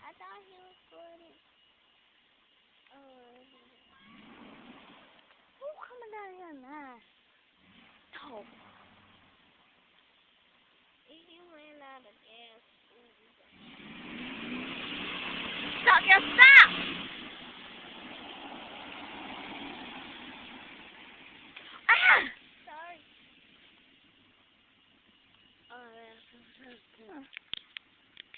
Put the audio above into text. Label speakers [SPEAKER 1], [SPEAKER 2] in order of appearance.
[SPEAKER 1] I thought he was going. Who coming down here now? Oh. He ran out of gas. Stop! Just stop! Ah! Sorry. Oh, that's